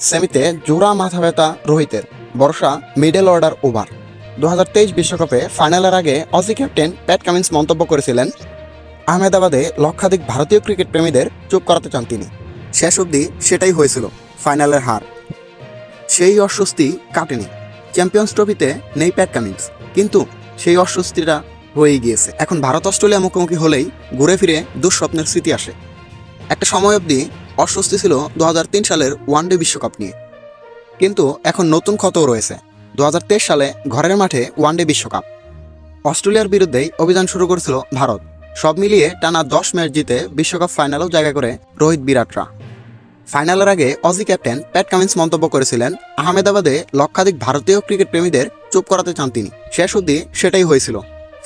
সেমিতে জোড়া মাথা ব্যথা রোহিতের, ভরসা মিডল অর্ডার ওভার। 2023 বিশ্বকাপে ফাইনালের আগে অজি ক্যাপ্টেন প্যাট কামিন্স মন্তব্য করেছিলেন, আহমেদাবাদে লক্ষাধিক ভারতীয় ক্রিকেট প্রেমীদের চুপ করাতে চান তিনি। শেষ অবধি সেটাই হয়েছিল, ফাইনালের হার। সেই অস্বস্তি কাটেনি। চ্যাম্পিয়ন্স ট্রফিতে নেই প্যাট কামিন্স, কিন্তু সেই অস্বস্তিটা রয়েই গিয়েছে। এখন ভারত অস্ট্রেলিয়া মুখোমুখি হলেই ঘুরে ফিরে দুঃস্বপ্নের স্মৃতি আসে। একটা সময় অবধি অস্বস্তি ছিল 2003 সালের ওয়ানডে বিশ্বকাপ নিয়ে, কিন্তু এখন নতুন ক্ষতও রয়েছে। 2023 সালে ঘরের মাঠে ওয়ানডে বিশ্বকাপ, অস্ট্রেলিয়ার বিরুদ্ধেই অভিযান শুরু করেছিল ভারত। সব মিলিয়ে টানা 10 ম্যাচ জিতে বিশ্বকাপ ফাইনালেও জায়গা করে রোহিত বিরাটরা। ফাইনালের আগে অজি ক্যাপ্টেন প্যাট কামিন্স মন্তব্য করেছিলেন, আহমেদাবাদে লক্ষাধিক ভারতীয় ক্রিকেট প্রেমীদের চুপ করাতে চান তিনি। শেষ অবধি সেটাই হয়েছিল,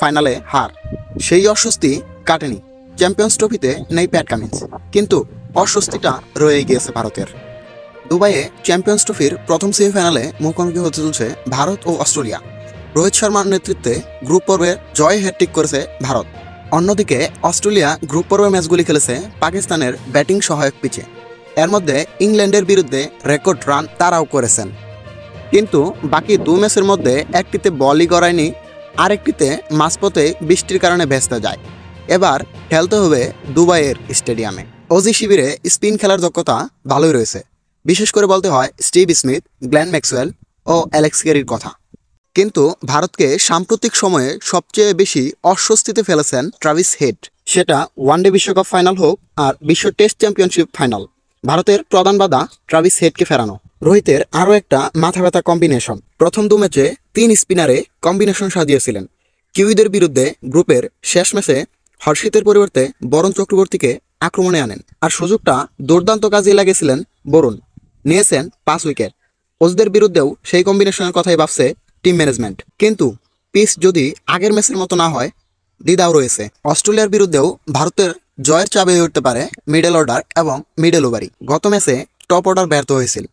ফাইনালে হার। সেই অস্বস্তি কাটেনি। চ্যাম্পিয়ন্স ট্রফিতে নেই প্যাট কামিন্স, কিন্তু অস্বস্তিটা রয়ে গিয়েছে ভারতের। দুবাইয়ে চ্যাম্পিয়ন্স ট্রফির প্রথম সেমিফাইনালে মুখোমুখি হতে চলছে ভারত ও অস্ট্রেলিয়া। রোহিত শর্মার নেতৃত্বে গ্রুপ পর্বে জয় হ্যাটট্রিক করেছে ভারত। অন্যদিকে অস্ট্রেলিয়া গ্রুপ পর্বের ম্যাচগুলি খেলেছে পাকিস্তানের ব্যাটিং সহায়ক পিচে। এর মধ্যে ইংল্যান্ডের বিরুদ্ধে রেকর্ড রান তারাও করেছেন, কিন্তু বাকি 2 ম্যাচের মধ্যে একটিতে বলই গড়ায়নি, আরেকটিতে মাঝপথে বৃষ্টির কারণে ভেস্তে যায়। এবার খেলতে হবে দুবাইয়ের স্টেডিয়ামে। অজি শিবিরে স্পিন খেলার দক্ষতা ভালোই রয়েছে, বিশেষ করে বলতে হয় স্টিভ স্মিথ, গ্লেন ম্যাক্সওয়েল ও অ্যালেক্স ক্যারির কথা। কিন্তু ভারতকে সাম্প্রতিক সময়ে সবচেয়ে বেশি অস্বস্তিতে ফেলেছেন ট্রাভিস হেড। সেটা ওয়ানডে বিশ্বকাপ ফাইনাল হোক আর বিশ্ব টেস্ট চ্যাম্পিয়নশিপ ফাইনাল, ভারতের প্রধান বাধা ট্রাভিস হেডকে ফেরানো। রোহিতের আরও একটা মাথা ব্যথা কম্বিনেশন। প্রথম 2 ম্যাচে 3 স্পিনারে কম্বিনেশন সাজিয়েছিলেন। কিউইদের বিরুদ্ধে গ্রুপের শেষ ম্যাচে হর্ষিতের পরিবর্তে বরুণ চক্রবর্তীকে আক্রমণে আনেন, আর সুযোগটা দুর্দান্ত কাজে লাগিয়েছিলেন বরুণ। নিয়েছেন 5 উইকেট। ওজদের বিরুদ্ধেও সেই কম্বিনেশনের কথাই ভাবছে টিম ম্যানেজমেন্ট। কিন্তু পিচ যদি আগের ম্যাচের মতো না হয়, দ্বিধাও রয়েছে। অস্ট্রেলিয়ার বিরুদ্ধেও ভারতের জয়ের চাবি হয়ে উঠতে পারে মিডল অর্ডার এবং মিডল ওভারই। গত ম্যাচে টপ অর্ডার ব্যর্থ হয়েছিল।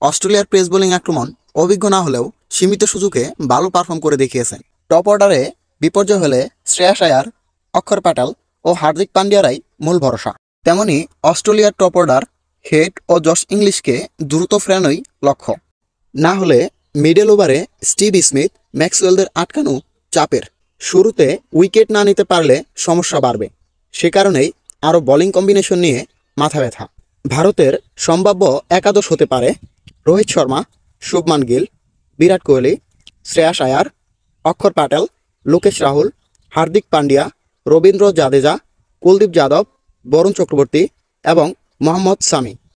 অস্ট্রেলিয়ার পেস বোলিং আক্রমণ অভিজ্ঞ না হলেও সীমিত সুযোগে ভালো পারফর্ম করে দেখিয়েছেন। টপ অর্ডারে বিপর্যয় হলে শ্রেয়াস আয়ার, অক্ষর প্যাটেল ও হার্দিক পান্ডিয়ারাই মূল ভরসা। তেমনি অস্ট্রেলিয়ার টপ অর্ডার হেড ও জশ ইংলিশকে দ্রুত ফেরানোই লক্ষ্য। না হলে মিডল ওভারে স্টিভ স্মিথ, ম্যাক্সওয়েলদের আটকানো চাপের। শুরুতে উইকেট না নিতে পারলে সমস্যা বাড়বে, সে কারণেই আরও বোলিং কম্বিনেশন নিয়ে মাথা ব্যথা। ভারতের সম্ভাব্য একাদশ হতে পারে রোহিত শর্মা, শুভমান গিল, বিরাট কোহলি, শ্রেয়াস আয়ার, অক্ষর প্যাটেল, লোকেশ রাহুল, হার্দিক পান্ডিয়া, রবীন্দ্র জাদেজা, কুলদীপ যাদব, বরুণ চক্রবর্তী এবং মোহাম্মদ সামি।